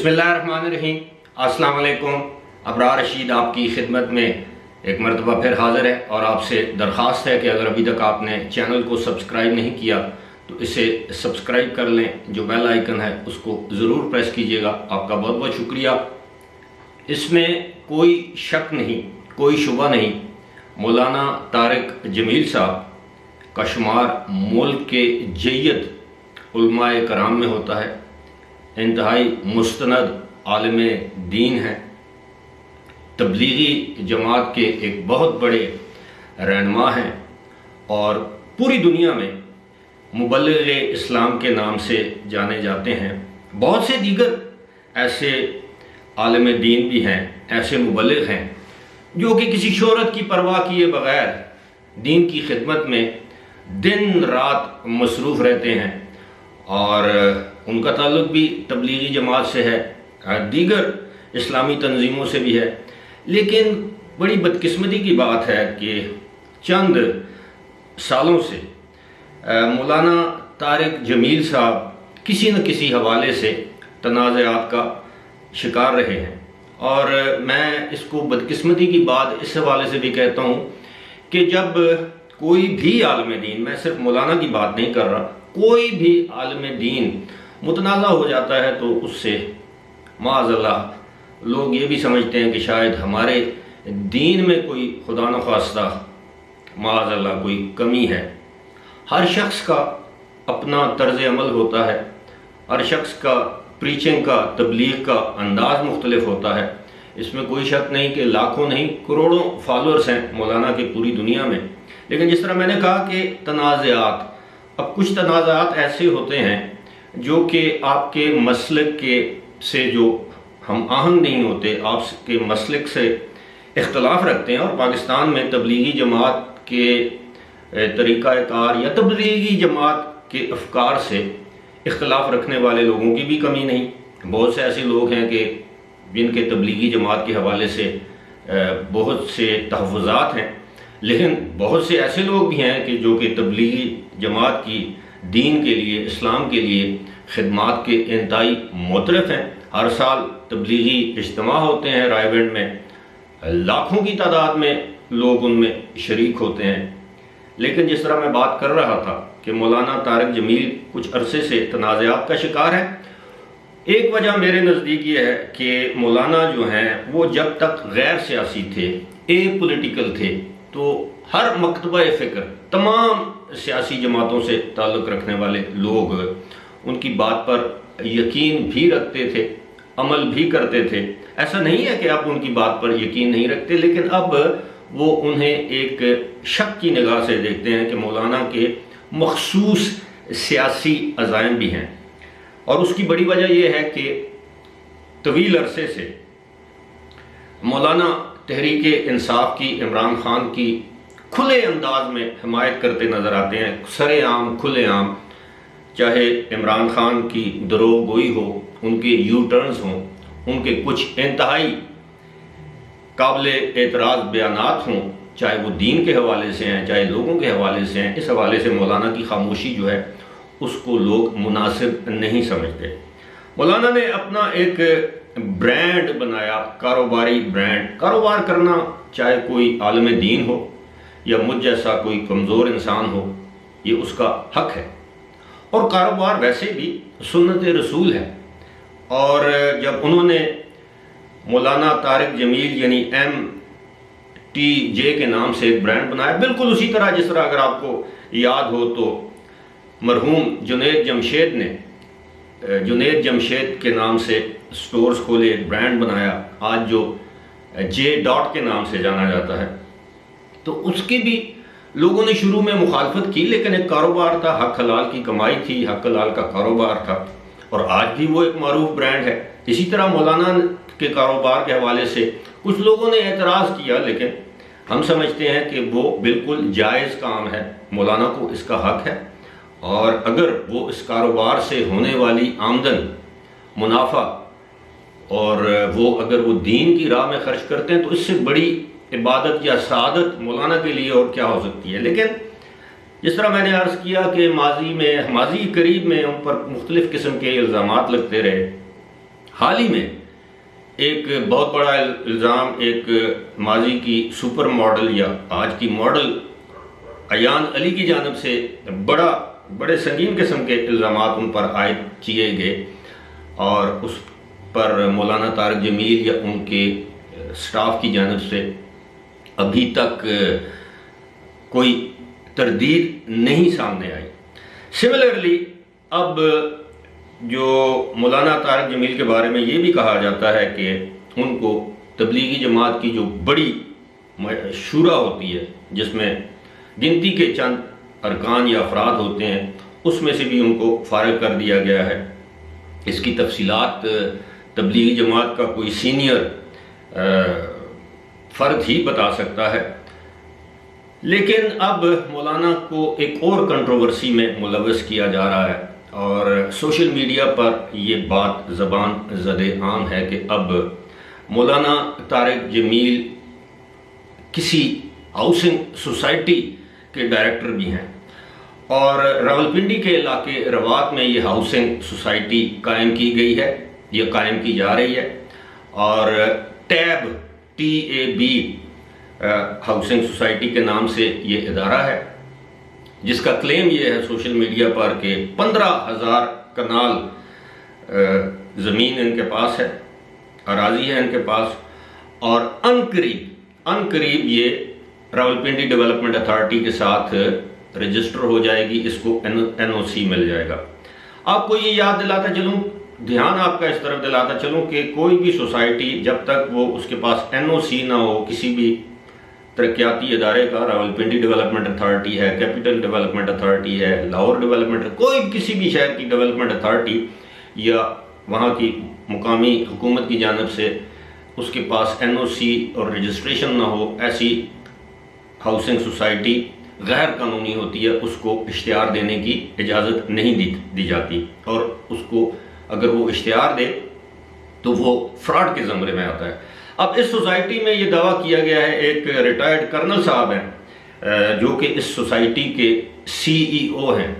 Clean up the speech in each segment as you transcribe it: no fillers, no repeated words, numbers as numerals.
بسم اللہ الرحمن الرحیم۔ السلام علیکم۔ ابرار رشید آپ کی خدمت میں ایک مرتبہ پھر حاضر ہے، اور آپ سے درخواست ہے کہ اگر ابھی تک آپ نے چینل کو سبسکرائب نہیں کیا تو اسے سبسکرائب کر لیں، جو بیل آئیکن ہے اس کو ضرور پریس کیجیے گا۔ آپ کا بہت بہت شکریہ۔ اس میں کوئی شک نہیں، کوئی شبہ نہیں، مولانا طارق جمیل صاحب کا شمار ملک کے جید علماء کرام میں ہوتا ہے، انتہائی مستند عالم دین ہیں، تبلیغی جماعت کے ایک بہت بڑے رہنما ہیں، اور پوری دنیا میں مبلغ اسلام کے نام سے جانے جاتے ہیں۔ بہت سے دیگر ایسے عالم دین بھی ہیں، ایسے مبلغ ہیں جو کہ کسی شہرت کی پرواہ کیے بغیر دین کی خدمت میں دن رات مصروف رہتے ہیں، اور ان کا تعلق بھی تبلیغی جماعت سے ہے، دیگر اسلامی تنظیموں سے بھی ہے۔ لیکن بڑی بدقسمتی کی بات ہے کہ چند سالوں سے مولانا طارق جمیل صاحب کسی نہ کسی حوالے سے تنازعات کا شکار رہے ہیں، اور میں اس کو بدقسمتی کی بات اس حوالے سے بھی کہتا ہوں کہ جب کوئی بھی عالم دین، میں صرف مولانا کی بات نہیں کر رہا، کوئی بھی عالم دین متنازع ہو جاتا ہے تو اس سے معاذ اللہ لوگ یہ بھی سمجھتے ہیں کہ شاید ہمارے دین میں کوئی خدا نخواستہ معاذ اللہ کوئی کمی ہے۔ ہر شخص کا اپنا طرز عمل ہوتا ہے، ہر شخص کا پریچنگ کا، تبلیغ کا انداز مختلف ہوتا ہے۔ اس میں کوئی شک نہیں کہ لاکھوں نہیں کروڑوں فالورز ہیں مولانا کی پوری دنیا میں، لیکن جس طرح میں نے کہا کہ تنازعات، اب کچھ تنازعات ایسے ہوتے ہیں جو کہ آپ کے مسلک کے سے جو ہم آہنگ نہیں ہوتے، آپ کے مسلک سے اختلاف رکھتے ہیں، اور پاکستان میں تبلیغی جماعت کے طریقہ کار یا تبلیغی جماعت کے افکار سے اختلاف رکھنے والے لوگوں کی بھی کمی نہیں۔ بہت سے ایسے لوگ ہیں کہ جن کے تبلیغی جماعت کے حوالے سے بہت سے تحفظات ہیں، لیکن بہت سے ایسے لوگ بھی ہیں کہ جو کہ تبلیغی جماعت کی دین کے لیے، اسلام کے لیے خدمات کے انتہائی معترف ہیں۔ ہر سال تبلیغی اجتماع ہوتے ہیں رائے گنج میں، لاکھوں کی تعداد میں لوگ ان میں شریک ہوتے ہیں۔ لیکن جس طرح میں بات کر رہا تھا کہ مولانا طارق جمیل کچھ عرصے سے تنازعات کا شکار ہے، ایک وجہ میرے نزدیک یہ ہے کہ مولانا جو ہیں وہ جب تک غیر سیاسی تھے، اے پولیٹیکل تھے، تو ہر مکتبہ فکر، تمام سیاسی جماعتوں سے تعلق رکھنے والے لوگ ان کی بات پر یقین بھی رکھتے تھے، عمل بھی کرتے تھے۔ ایسا نہیں ہے کہ آپ ان کی بات پر یقین نہیں رکھتے، لیکن اب وہ انہیں ایک شک کی نگاہ سے دیکھتے ہیں کہ مولانا کے مخصوص سیاسی عزائم بھی ہیں، اور اس کی بڑی وجہ یہ ہے کہ طویل عرصے سے مولانا تحریک انصاف کی، عمران خان کی کھلے انداز میں حمایت کرتے نظر آتے ہیں، سرے عام، کھلے عام، چاہے عمران خان کی دروغ گوئی ہو، ان کے یو ٹرنز ہوں، ان کے کچھ انتہائی قابل اعتراض بیانات ہوں، چاہے وہ دین کے حوالے سے ہیں، چاہے لوگوں کے حوالے سے ہیں، اس حوالے سے مولانا کی خاموشی جو ہے اس کو لوگ مناسب نہیں سمجھتے۔ مولانا نے اپنا ایک برانڈ بنایا، کاروباری برانڈ۔ کاروبار کرنا چاہے کوئی عالم دین ہو یا مجھ جیسا کوئی کمزور انسان ہو، یہ اس کا حق ہے، اور کاروبار ویسے بھی سنت رسول ہے۔ اور جب انہوں نے مولانا طارق جمیل یعنی MTJ کے نام سے ایک برانڈ بنایا، بالکل اسی طرح جس طرح اگر آپ کو یاد ہو تو مرحوم جنید جمشید کے نام سے سٹورز کھولے، ایک برانڈ بنایا، آج جو J ڈاٹ کے نام سے جانا جاتا ہے، تو اس کی بھی لوگوں نے شروع میں مخالفت کی، لیکن ایک کاروبار تھا، حق حلال کی کمائی تھی، حق حلال کا کاروبار تھا، اور آج بھی وہ ایک معروف برانڈ ہے۔ اسی طرح مولانا کے کاروبار کے حوالے سے کچھ لوگوں نے اعتراض کیا، لیکن ہم سمجھتے ہیں کہ وہ بالکل جائز کام ہے، مولانا کو اس کا حق ہے، اور اگر وہ اس کاروبار سے ہونے والی آمدن، منافع، اور اگر وہ دین کی راہ میں خرچ کرتے ہیں تو اس سے بڑی عبادت یا سعادت مولانا کے لیے اور کیا ہو سکتی ہے۔ لیکن جس طرح میں نے عرض کیا کہ ماضی قریب میں ان پر مختلف قسم کے الزامات لگتے رہے، حال ہی میں ایک بہت بڑا الزام ایک ماضی کی سپر ماڈل یا آج کی ماڈل ایان علی کی جانب سے بڑے سنگین قسم کے الزامات ان پر عائد کیے گئے، اور اس پر مولانا طارق جمیل یا ان کے سٹاف کی جانب سے ابھی تک کوئی تردید نہیں سامنے آئی۔ سملرلی اب جو مولانا طارق جمیل کے بارے میں یہ بھی کہا جاتا ہے کہ ان کو تبلیغی جماعت کی جو بڑی شورا ہوتی ہے، جس میں گنتی کے چند ارکان یا افراد ہوتے ہیں، اس میں سے بھی ان کو فارغ کر دیا گیا ہے۔ اس کی تفصیلات تبلیغی جماعت کا کوئی سینئر فرد ہی بتا سکتا ہے، لیکن اب مولانا کو ایک اور کنٹروورسی میں ملوث کیا جا رہا ہے، اور سوشل میڈیا پر یہ بات زبان زد عام ہے کہ اب مولانا طارق جمیل کسی ہاؤسنگ سوسائٹی کے ڈائریکٹر بھی ہیں، اور راولپنڈی کے علاقے روات میں یہ ہاؤسنگ سوسائٹی قائم کی گئی ہے، یہ قائم کی جا رہی ہے، اور ٹیب TAB ہاؤسنگ سوسائٹی کے نام سے یہ ادارہ ہے، جس کا کلیم یہ ہے سوشل میڈیا پر کہ 15,000 کنال زمین ان کے پاس ہے، اراضی ہے ان کے پاس، اور ان قریب یہ راولپنڈی ڈیولپمنٹ اتھارٹی کے ساتھ رجسٹر ہو جائے گی، اس کو NOC مل جائے گا۔ آپ کو یہ یاد دلاتا چلوں، دھیان آپ کا اس طرف دلاتا چلوں کہ کوئی بھی سوسائٹی جب تک وہ اس کے پاس NOC نہ ہو، کسی بھی ترقیاتی ادارے کا، راولپنڈی ڈیولپمنٹ اتھارٹی ہے، کیپٹل ڈیولپمنٹ اتھارٹی ہے، لاہور ڈیولپمنٹ، کوئی کسی بھی شہر کی ڈیولپمنٹ اتھارٹی یا وہاں کی مقامی حکومت کی جانب سے اس کے پاس NOC اور رجسٹریشن نہ ہو، ایسی ہاؤسنگ سوسائٹی غیر قانونی ہوتی ہے، اس کو اشتہار دینے کی اجازت نہیں دی جاتی، اور اس کو اگر وہ اشتہار دے تو وہ فراڈ کے زمرے میں آتا ہے۔ اب اس سوسائٹی میں یہ دعویٰ کیا گیا ہے، ایک ریٹائرڈ کرنل صاحب ہیں جو کہ اس سوسائٹی کے CEO ہیں،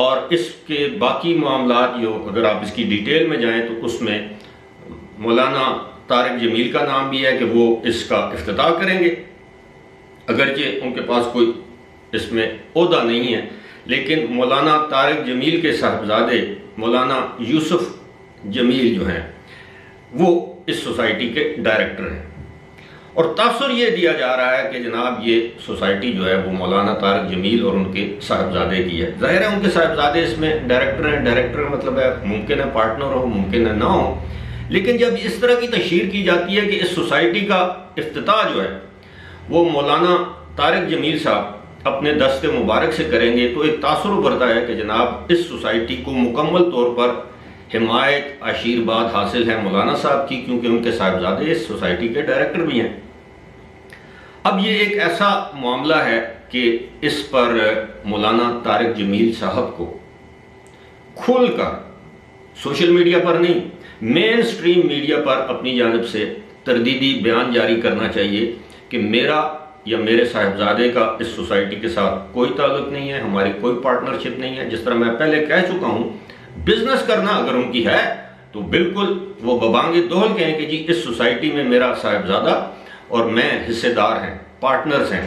اور اس کے باقی معاملات جو اگر آپ اس کی ڈیٹیل میں جائیں تو اس میں مولانا طارق جمیل کا نام بھی ہے کہ وہ اس کا افتتاح کریں گے، اگرچہ ان کے پاس کوئی اس میں عہدہ نہیں ہے، لیکن مولانا طارق جمیل کے صاحبزادے مولانا یوسف جمیل جو ہیں وہ اس سوسائٹی کے ڈائریکٹر ہیں، اور تاثر یہ دیا جا رہا ہے کہ جناب یہ سوسائٹی جو ہے وہ مولانا طارق جمیل اور ان کے صاحبزادے کی ہے۔ ظاہر ہے ان کے صاحبزادے اس میں ڈائریکٹر ہیں، ڈائریکٹر مطلب ہے ممکن ہے پارٹنر ہو، ممکن ہے نہ ہو، لیکن جب اس طرح کی تشہیر کی جاتی ہے کہ اس سوسائٹی کا افتتاح جو ہے وہ مولانا طارق جمیل صاحب اپنے دست مبارک سے کریں گے، تو ایک تاثر ابھرتا ہے کہ جناب اس سوسائٹی کو مکمل طور پر حمایت آشیرواد حاصل ہے مولانا صاحب کی، کیونکہ ان کے صاحبزادے اس سوسائٹی کے ڈائریکٹر بھی ہیں۔ اب یہ ایک ایسا معاملہ ہے کہ اس پر مولانا طارق جمیل صاحب کو کھل کر سوشل میڈیا پر نہیں، مین سٹریم میڈیا پر اپنی جانب سے تردیدی بیان جاری کرنا چاہیے کہ میرا یا میرے صاحبزادے کا اس سوسائٹی کے ساتھ کوئی تعلق نہیں ہے، ہماری کوئی پارٹنرشپ نہیں ہے۔ جس طرح میں پہلے کہہ چکا ہوں، بزنس کرنا اگر ان کی ہے تو بالکل وہ ببانگ دوہل کہیں کہ جی اس سوسائٹی میں میرا صاحبزادہ اور میں حصے دار ہیں، پارٹنرز ہیں۔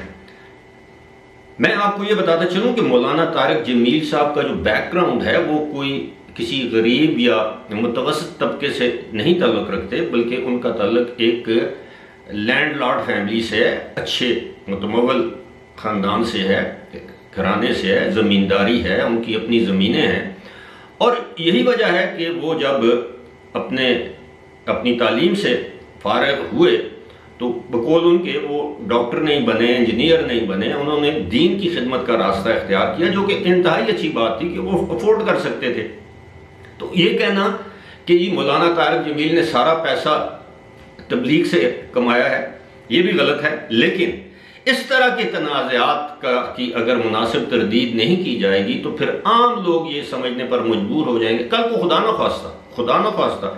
میں آپ کو یہ بتاتا چلوں کہ مولانا طارق جمیل صاحب کا جو بیک گراؤنڈ ہے وہ کوئی کسی غریب یا متوسط طبقے سے نہیں تعلق رکھتے، بلکہ ان کا تعلق ایک لینڈ لارڈ فیملی سے ہے، اچھے متمول خاندان سے ہے، گھرانے سے ہے، زمینداری ہے، ان کی اپنی زمینیں ہیں، اور یہی وجہ ہے کہ وہ جب اپنی تعلیم سے فارغ ہوئے تو بقول ان کے وہ ڈاکٹر نہیں بنے، انجینئر نہیں بنے، انہوں نے دین کی خدمت کا راستہ اختیار کیا، جو کہ انتہائی اچھی بات تھی کہ وہ افورڈ کر سکتے تھے۔ تو یہ کہنا کہ جی مولانا طارق جمیل نے سارا پیسہ تبلیغ سے کمایا ہے، یہ بھی غلط ہے، لیکن اس طرح کے تنازعات کی اگر مناسب تردید نہیں کی جائے گی تو پھر عام لوگ یہ سمجھنے پر مجبور ہو جائیں گے، کل کو خدا نہ خواستہ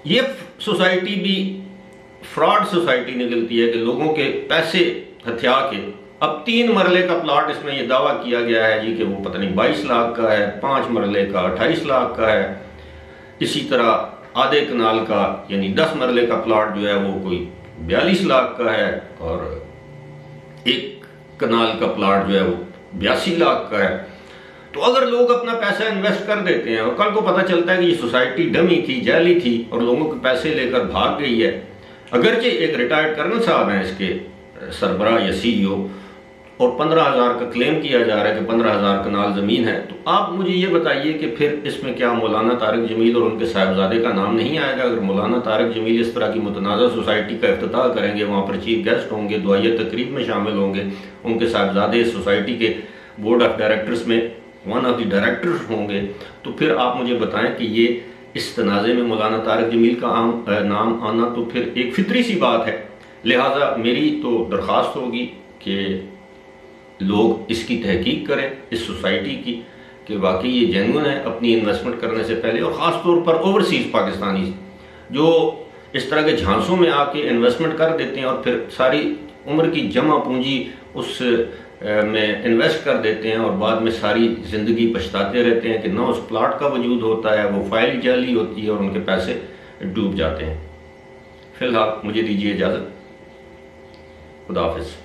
یہ سوسائٹی بھی فراڈ سوسائٹی نکلتی ہے کہ لوگوں کے پیسے ہتھیا کے اب 3 مرلے کا پلاٹ اس میں یہ دعویٰ کیا گیا ہے جی کہ وہ پتہ نہیں 22 لاکھ کا ہے، 5 مرلے کا 28 لاکھ کا ہے، اسی طرح آدھے کنال کا یعنی 10 مرلے کا پلاٹ جو ہے وہ کوئی 42 لاکھ کا ہے، اور ایک کنال کا پلاٹ جو ہے وہ 82 لاکھ کا ہے۔ تو اگر لوگ اپنا پیسہ انویسٹ کر دیتے ہیں اور کل کو پتہ چلتا ہے کہ یہ سوسائٹی ڈمی تھی، جعلی تھی اور لوگوں کے پیسے لے کر بھاگ گئی ہے، اگرچہ ایک ریٹائرڈ کرنل صاحب ہیں اس کے سربراہ یا سی ای او، اور 15,000 کا کلیم کیا جا رہا ہے کہ 15,000 کنال زمین ہے، تو آپ مجھے یہ بتائیے کہ پھر اس میں کیا مولانا طارق جمیل اور ان کے صاحبزادے کا نام نہیں آئے گا؟ اگر مولانا طارق جمیل اس طرح کی متنازع سوسائٹی کا افتتاح کریں گے، وہاں پر چیف گیسٹ ہوں گے، دعائیہ تقریب میں شامل ہوں گے، ان کے صاحبزادے اس سوسائٹی کے بورڈ آف ڈائریکٹرز میں ون آف دی ڈائریکٹرز ہوں گے، تو پھر آپ مجھے بتائیں کہ یہ اس تنازع میں مولانا طارق جمیل کا نام آنا تو پھر ایک فطری سی بات ہے۔ لہٰذا میری تو درخواست ہوگی کہ لوگ اس کی تحقیق کریں اس سوسائٹی کی کہ واقعی یہ جینوئن ہے اپنی انویسٹمنٹ کرنے سے پہلے، اور خاص طور پر اوورسیز پاکستانی جو اس طرح کے جھانسوں میں آ کے انویسٹمنٹ کر دیتے ہیں اور پھر ساری عمر کی جمع پونجی اس میں انویسٹ کر دیتے ہیں اور بعد میں ساری زندگی پچھتاتے رہتے ہیں کہ نہ اس پلاٹ کا وجود ہوتا ہے، وہ فائل جعلی ہوتی ہے اور ان کے پیسے ڈوب جاتے ہیں۔ فی الحال مجھے دیجیے اجازت، خدا حافظ۔